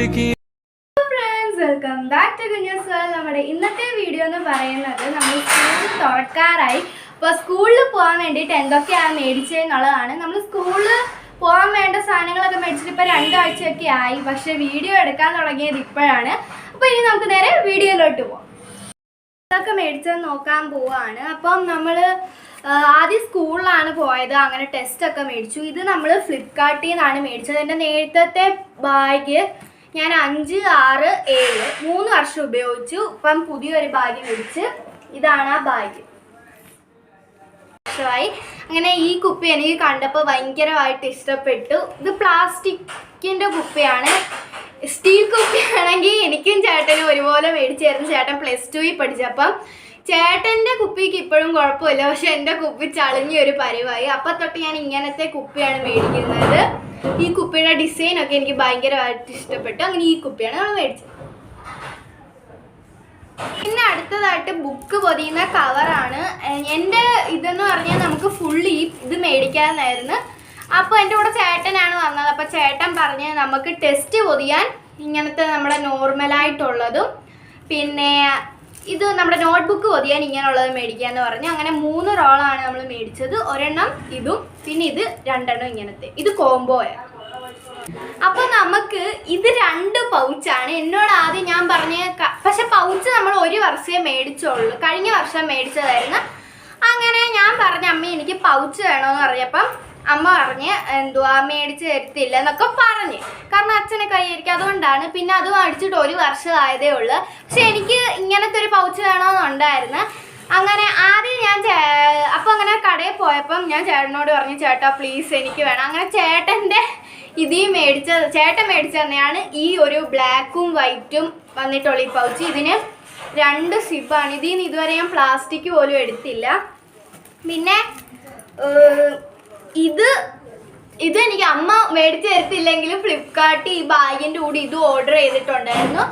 Welcome back to കുഞ്ഞസ്. നമ്മുടെ ഇന്നത്തെ video എന്ന് പറയുന്നത് നമ്മൾ സ്കൂൾ തുറക്കാറായി. അപ്പോൾ സ്കൂളിൽ പോകാൻ വേണ്ടിയിട്ട് എന്തൊക്കെയാണ് മേടിച്ചതെന്നുള്ളതാണ്. നമ്മൾ സ്കൂളിൽ പോകാൻ വേണ്ട സാധനങ്ങളൊക്കെ മേടിച്ചിട്ട് ഇപ്പോൾ 2 ആഴ്ചയൊക്കെ ആയി. പക്ഷേ വീഡിയോ എടുക്കാൻ തുടങ്ങിയത് ഇപ്പോഴാണ്. അപ്പോൾ ഇനി നമുക്ക് നേരെ വീഡിയോയിലോട്ട് പോകാം. ഇതൊക്കെ മേടിച്ചത് നോക്കാൻ പോവാണ്. അപ്പം നമ്മൾ ആദ്യം സ്കൂളിലാണ് പോയത്. അങ്ങനെ ടെസ്റ്റൊക്കെ മേടിച്ചു. ഇത് നമ്മൾ ഫ്ലിപ്കാർട്ടിൽ നിന്നാണ് മേടിച്ചത്. എൻ്റെ നേരത്തെ ബാഗ് ഞാൻ 5, 6, 7 3 വർഷം ഉപയോഗിച്ചു. ഇപ്പം പുതിയൊരു ബാഗ് മേടിച്ച്. ഇതാണ് ആ ബാഗ്. വർഷമായി. അങ്ങനെ ഈ കുപ്പി എനിക്ക് കണ്ടപ്പോൾ ഭയങ്കരമായിട്ട് ഇഷ്ടപ്പെട്ടു. ഇത് പ്ലാസ്റ്റിക്കിൻ്റെ കുപ്പിയാണ്. സ്റ്റീൽ കുപ്പിയാണെങ്കിൽ എനിക്കും ചേട്ടനും ഒരുപോലെ മേടിച്ചായിരുന്നു. ചേട്ടൻ +2 പഠിച്ചപ്പം ചേട്ടൻ്റെ കുപ്പിക്ക് ഇപ്പോഴും കുഴപ്പമില്ല. പക്ഷെ എൻ്റെ കുപ്പി ചളിഞ്ഞൊരു പരിവായി. അപ്പം തൊട്ട് ഞാൻ ഇങ്ങനത്തെ കുപ്പിയാണ് മേടിക്കുന്നത്. ഈ കുപ്പിയുടെ ഡിസൈനൊക്കെ എനിക്ക് ഭയങ്കരമായിട്ട് ഇഷ്ടപ്പെട്ടു. അങ്ങനെ ഈ കുപ്പിയാണ് നമ്മൾ മേടിച്ചത്. പിന്നെ അടുത്തതായിട്ട് ബുക്ക് പൊതിയുന്ന കവറാണ്. എൻ്റെ ഇതെന്ന് പറഞ്ഞാൽ നമുക്ക് ഫുള്ളി ഇത് മേടിക്കാനായിരുന്നു. അപ്പോൾ എൻ്റെ കൂടെ ചേട്ടനാണ് വന്നത്. അപ്പോൾ ചേട്ടൻ പറഞ്ഞ് നമുക്ക് ടെസ്റ്റ് പൊതിയാൻ ഇങ്ങനത്തെ നമ്മുടെ നോർമലായിട്ടുള്ളതും പിന്നെ ഇത് നമ്മുടെ നോട്ട്ബുക്ക് പൊതിയാൻ ഇങ്ങനെയുള്ളത് മേടിക്കാമെന്ന് പറഞ്ഞു. അങ്ങനെ 3 റോളാണ് നമ്മൾ മേടിച്ചത്. ഒരെണ്ണം ഇതും പിന്നെ ഇത് 2 ഇങ്ങനത്തെ. ഇത് കോംബോയാണ്. അപ്പോൾ നമുക്ക് ഇത് 2 പൗച്ചാണ്. എന്നോട് ആദ്യം ഞാൻ പറഞ്ഞ പക്ഷെ പൗച്ച് നമ്മൾ 1 വർഷമേ മേടിച്ചുള്ളൂ. കഴിഞ്ഞ വർഷം മേടിച്ചതായിരുന്നു. അങ്ങനെ ഞാൻ പറഞ്ഞ അമ്മ എനിക്ക് പൗച്ച് വേണമെന്ന് പറഞ്ഞപ്പം അമ്മ പറഞ്ഞ് എന്തുവാ മേടിച്ച് തരത്തില്ല എന്നൊക്കെ പറഞ്ഞ്. കാരണം അച്ഛനെ കൈയായിരിക്കും, അതുകൊണ്ടാണ്. പിന്നെ അത് മേടിച്ചിട്ട് 1 വർഷം ആയതേ ഉള്ളൂ. പക്ഷെ എനിക്ക് ഇങ്ങനത്തെ ഒരു പൗച്ച് വേണമെന്നുണ്ടായിരുന്നു. അങ്ങനെ ആദ്യം ഞാൻ അപ്പോൾ അങ്ങനെ കടയിൽ പോയപ്പം ഞാൻ ചേട്ടനോട് പറഞ്ഞു, ചേട്ടാ പ്ലീസ് എനിക്ക് വേണം. അങ്ങനെ ചേട്ടൻ്റെ ചേട്ടൻ മേടിച്ച തന്നെയാണ് ഈ ഒരു ബ്ലാക്കും വൈറ്റും വന്നിട്ടുള്ള ഈ പൗച്ച്. ഇതിന് 2 സിബാണ്. ഇതിൽ നിന്ന് ഇതുവരെ ഞാൻ പ്ലാസ്റ്റിക് പോലും എടുത്തില്ല. പിന്നെ ഇത് എനിക്ക് അമ്മ മേടിച്ച് തരത്തില്ലെങ്കിലും ഫ്ലിപ്കാർട്ടിൽ ഈ ബാഗിൻ്റെ കൂടി ഇത് ഓർഡർ ചെയ്തിട്ടുണ്ടായിരുന്നു.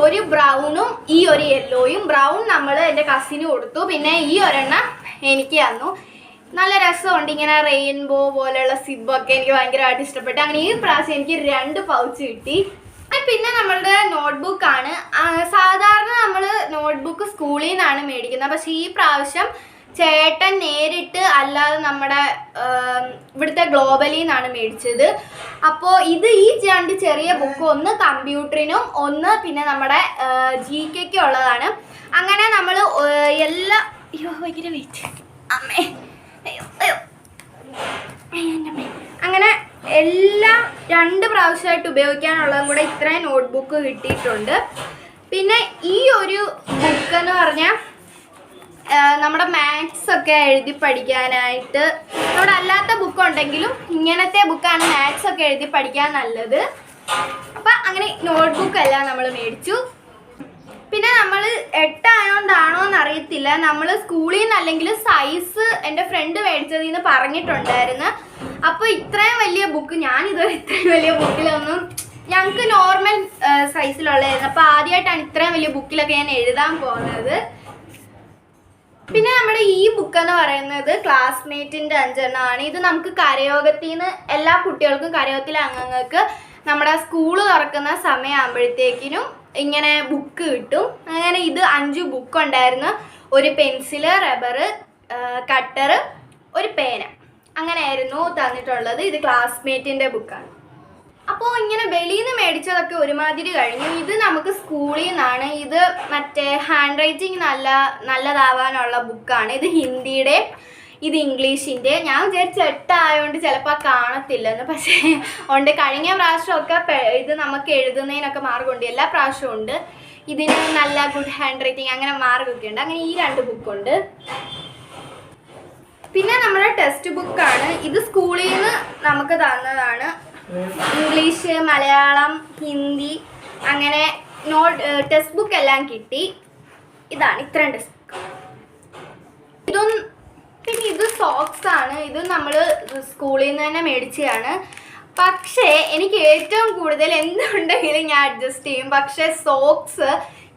ഒരു ബ്രൗണും ഈ ഒരു യെല്ലോയും. ബ്രൗൺ നമ്മൾ എൻ്റെ കസിന് കൊടുത്തു. പിന്നെ ഈ ഒരെണ്ണം എനിക്ക് തന്നു. നല്ല രസമുണ്ട്. ഇങ്ങനെ റെയിൻബോ പോലെയുള്ള സിബൊക്കെ എനിക്ക് ഭയങ്കരമായിട്ട് ഇഷ്ടപ്പെട്ടു. അങ്ങനെ ഈ പ്രാവശ്യം എനിക്ക് 2 പൗച്ച് കിട്ടി. പിന്നെ നമ്മളുടെ നോട്ട്ബുക്കാണ്. സാധാരണ നമ്മൾ നോട്ട്ബുക്ക് സ്കൂളിൽ നിന്നാണ് മേടിക്കുന്നത്. പക്ഷേ ഈ പ്രാവശ്യം ചേട്ടൻ നേരിട്ട് അല്ലാതെ നമ്മുടെ ഇവിടുത്തെ ഗ്ലോബലിൽ നിന്നാണ് മേടിച്ചത്. അപ്പോൾ ഈ 2 ചെറിയ ബുക്ക്, ഒന്ന് കമ്പ്യൂട്ടറിനും ഒന്ന് പിന്നെ നമ്മുടെ GK ഉള്ളതാണ്. അങ്ങനെ നമ്മൾ ഭയങ്കര വെയിറ്റ് അമ്മേ അങ്ങനെ എല്ലാം 2 പ്രാവശ്യമായിട്ട് ഉപയോഗിക്കാനുള്ളതും കൂടെ ഇത്രയും നോട്ട്ബുക്ക് കിട്ടിയിട്ടുണ്ട്. പിന്നെ ഈ ഒരു ബുക്ക് എന്ന് പറഞ്ഞാൽ നമ്മുടെ മാത്സ് ഒക്കെ എഴുതി പഠിക്കാനായിട്ട്. നമ്മുടെ അല്ലാത്ത ബുക്ക് ഉണ്ടെങ്കിലും ഇങ്ങനത്തെ ബുക്കാണ് മാത്സ് ഒക്കെ എഴുതി പഠിക്കാൻ നല്ലത്. അപ്പം അങ്ങനെ നോട്ട്ബുക്കെല്ലാം നമ്മൾ മേടിച്ചു. പിന്നെ നമ്മൾ 8 ആയതുകൊണ്ടാണോ എന്നറിയത്തില്ല, നമ്മൾ സ്കൂളിൽ നിന്ന് അല്ലെങ്കിൽ സൈസ് എൻ്റെ ഫ്രണ്ട് മേടിച്ചതിൽ നിന്ന് പറഞ്ഞിട്ടുണ്ടായിരുന്നു. അപ്പോൾ ഇത്രയും വലിയ ബുക്ക് ഞാനിതുവരെ ഇത്രയും വലിയ ബുക്കിലൊന്നും ഞങ്ങൾക്ക് നോർമൽ സൈസിലുള്ളതായിരുന്നു. അപ്പോൾ ആദ്യമായിട്ടാണ് ഇത്രയും വലിയ ബുക്കിലൊക്കെ ഞാൻ എഴുതാൻ പോകുന്നത്. പിന്നെ നമ്മുടെ ഈ ബുക്ക് എന്ന് പറയുന്നത് ക്ലാസ്മേറ്റിൻ്റെ 5 ഇത് നമുക്ക് കരയോഗത്തിൽ നിന്ന് എല്ലാ കുട്ടികൾക്കും, കരയോഗത്തിലെ അംഗങ്ങൾക്ക് നമ്മുടെ സ്കൂള് തുറക്കുന്ന സമയമാകുമ്പോഴത്തേക്കിനും ഇങ്ങനെ ബുക്ക് കിട്ടും. അങ്ങനെ ഇത് 5 ബുക്ക് ഉണ്ടായിരുന്നു. ഒരു പെൻസില്, റബ്ബറ്, കട്ടറ്, ഒരു പേന, അങ്ങനെയായിരുന്നു തന്നിട്ടുള്ളത്. ഇത് ക്ലാസ്മേറ്റിൻ്റെ ബുക്കാണ്. അപ്പോൾ ഇങ്ങനെ വെളിയിൽ നിന്ന് മേടിച്ചതൊക്കെ ഒരുമാതിരി കഴിഞ്ഞു. ഇത് നമുക്ക് സ്കൂളിൽ നിന്നാണ്. ഇത് മറ്റേ ഹാൻഡ് റൈറ്റിംഗ് നല്ലതാവാനുള്ള ബുക്കാണ്. ഇത് ഹിന്ദിയുടെ, ഇത് ഇംഗ്ലീഷിൻ്റെ. ഞാൻ വിചാരിച്ച് 8 ആയതുകൊണ്ട് ചിലപ്പോൾ കാണത്തില്ലെന്ന്. പക്ഷേ ഉണ്ട്. കഴിഞ്ഞ പ്രാവശ്യമൊക്കെ ഇത് നമുക്ക് എഴുതുന്നതിനൊക്കെ മാർക്കുണ്ട്. എല്ലാ പ്രാവശ്യവും ഉണ്ട്. ഇതിന് നല്ല ഗുഡ് ഹാൻഡ് റൈറ്റിംഗ് അങ്ങനെ മാർക്കൊക്കെ ഉണ്ട്. അങ്ങനെ ഈ 2 ബുക്കുണ്ട്. പിന്നെ നമ്മുടെ ടെക്സ്റ്റ് ബുക്കാണ്. ഇത് സ്കൂളിൽ നിന്ന് നമുക്ക് തന്നതാണ്. ഇംഗ്ലീഷ്, മലയാളം, ഹിന്ദി അങ്ങനെ ടെക്സ്റ്റ് ബുക്ക് എല്ലാം കിട്ടി. ഇതാണ് ഇത്രയും ടെക്സ്റ്റ് ബുക്ക്. പിന്നെ ഇത് സോക്സ് ആണ്. ഇത് നമ്മൾ സ്കൂളിൽ നിന്ന് തന്നെ മേടിച്ചതാണ്. പക്ഷേ എനിക്ക് ഏറ്റവും കൂടുതൽ എന്തുണ്ടെങ്കിലും ഞാൻ അഡ്ജസ്റ്റ് ചെയ്യും. പക്ഷേ സോക്സ്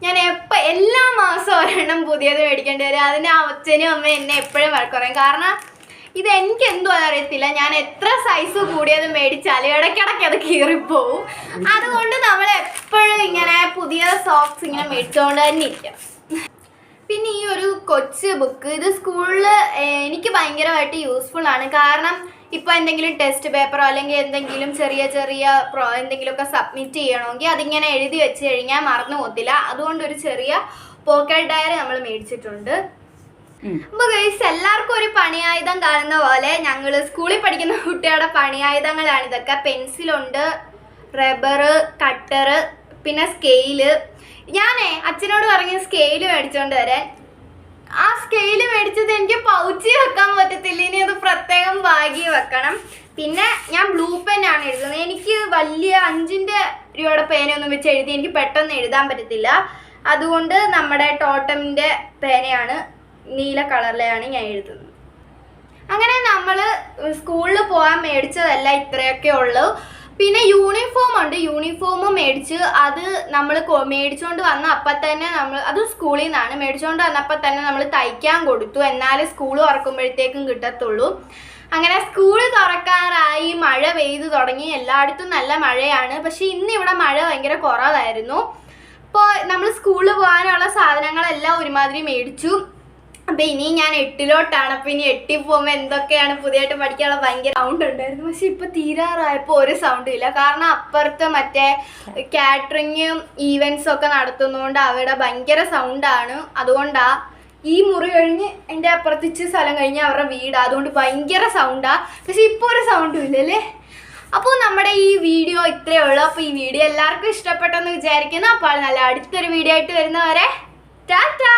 ഞാൻ എല്ലാ മാസവും ഒരെണ്ണം പുതിയത് മേടിക്കേണ്ടി വരും. അതിന് അച്ഛനും അമ്മയും എന്നെ എപ്പോഴും വഴക്ക് പറയും. കാരണം ഇത് എനിക്ക് എന്തോ അറിയത്തില്ല, ഞാൻ എത്ര സൈസ് കൂടിയത് മേടിച്ചാലും ഇടയ്ക്കിടയ്ക്ക് അത് കീറിപ്പോവും. അതുകൊണ്ട് നമ്മൾ എപ്പോഴും ഇങ്ങനെ പുതിയ സോക്സ് ഇങ്ങനെ മേടിച്ചുകൊണ്ട് തന്നെ ഇരിക്കണം. പിന്നെ ഈ ഒരു കൊച്ചു ബുക്ക്, ഇത് സ്കൂളിൽ എനിക്ക് ഭയങ്കരമായിട്ട് യൂസ്ഫുൾ ആണ്. കാരണം ഇപ്പോൾ എന്തെങ്കിലും ടെസ്റ്റ് പേപ്പറോ അല്ലെങ്കിൽ എന്തെങ്കിലും ചെറിയ എന്തെങ്കിലുമൊക്കെ സബ്മിറ്റ് ചെയ്യണമെങ്കിൽ അതിങ്ങനെ എഴുതി വെച്ച് കഴിഞ്ഞാൽ മറന്നു പോകത്തില്ല. അതുകൊണ്ടൊരു ചെറിയ പോക്കറ്റ് ഡയറി നമ്മൾ മേടിച്ചിട്ടുണ്ട്. അപ്പോൾ ഗൈസ്, എല്ലാവർക്കും ഒരു പണിയായുധം കാണുന്ന പോലെ ഞങ്ങൾ സ്കൂളിൽ പഠിക്കുന്ന കുട്ടികളുടെ പണിയായുധങ്ങളാണ് ഇതൊക്കെ. പെൻസിലുണ്ട്, റബ്ബർ, കട്ടർ, പിന്നെ സ്കെയില്. ഞാനേ അച്ഛനോട് പറഞ്ഞ സ്കെയില് മേടിച്ചോണ്ട് വരാൻ. ആ സ്കെയില് മേടിച്ചത് എനിക്ക് പൗച്ചി വെക്കാൻ പറ്റത്തില്ല, ഇനി അത് പ്രത്യേകം ബാഗിൽ വെക്കണം. പിന്നെ ഞാൻ ബ്ലൂ പെന്നാണ് എഴുതുന്നത്. എനിക്ക് വലിയ 5 രൂപയുടെ പേനയൊന്നും വെച്ച് എഴുതി എനിക്ക് പെട്ടെന്ന് എഴുതാൻ പറ്റത്തില്ല. അതുകൊണ്ട് നമ്മുടെ ടോട്ടമിൻ്റെ പേനയാണ്, നീല കളറിലെയാണ് ഞാൻ എഴുതുന്നത്. അങ്ങനെ നമ്മൾ സ്കൂളിൽ പോകാൻ മേടിച്ചതല്ല ഇത്രയൊക്കെ ഉള്ളൂ. പിന്നെ യൂണിഫോം ഉണ്ട്, യൂണിഫോമും മേടിച്ച് അത് നമ്മൾ മേടിച്ചുകൊണ്ട് വന്ന അപ്പം തന്നെ അത് സ്കൂളിൽ നിന്നാണ് മേടിച്ചുകൊണ്ട് വന്നപ്പോൾ തന്നെ നമ്മൾ തയ്ക്കാൻ കൊടുത്തു. എന്നാലേ സ്കൂൾ തുറക്കുമ്പോഴത്തേക്കും കിട്ടത്തുള്ളൂ. അങ്ങനെ സ്കൂൾ തുറക്കാറായി, മഴ പെയ്തു തുടങ്ങി. എല്ലായിടത്തും നല്ല മഴയാണ്. പക്ഷേ ഇന്നിവിടെ മഴ ഭയങ്കര കുറവായിരുന്നു. അപ്പോൾ നമ്മൾ സ്കൂളിൽ പോകാനുള്ള സാധനങ്ങളെല്ലാം ഒരുമാതിരി മേടിച്ചു. അപ്പം ഇനി ഞാൻ 8ലോട്ടാണ്. അപ്പം ഇനി 8 പോകുമ്പോൾ എന്തൊക്കെയാണ് പുതിയതായിട്ട് പഠിക്കാനുള്ള ഭയങ്കര സൗണ്ട് ഉണ്ടായിരുന്നു. പക്ഷെ ഇപ്പം തീരാറായപ്പോൾ ഒരു സൗണ്ടും ഇല്ല. കാരണം അപ്പുറത്ത് മറ്റേ കാറ്ററിങ്ങും ഈവൻസും ഒക്കെ നടത്തുന്നതുകൊണ്ട് അവിടെ ഭയങ്കര സൗണ്ടാണ്. അതുകൊണ്ടാണ് ഈ മുറി കഴിഞ്ഞ് എൻ്റെ അപ്പുറത്തിച്ച് സ്ഥലം കഴിഞ്ഞ് അവരുടെ വീടാണ്. അതുകൊണ്ട് ഭയങ്കര സൗണ്ടാണ്. പക്ഷെ ഇപ്പോൾ ഒരു സൗണ്ടും ഇല്ലല്ലേ. അപ്പോൾ നമ്മുടെ ഈ വീഡിയോ ഇത്രയേ ഉള്ളൂ. അപ്പോൾ ഈ വീഡിയോ എല്ലാവർക്കും ഇഷ്ടപ്പെട്ടെന്ന് വിചാരിക്കുന്നു. അപ്പോൾ നല്ല അടുത്തൊരു വീഡിയോ ആയിട്ട് വരുന്നവരെ ടാറ്റാ.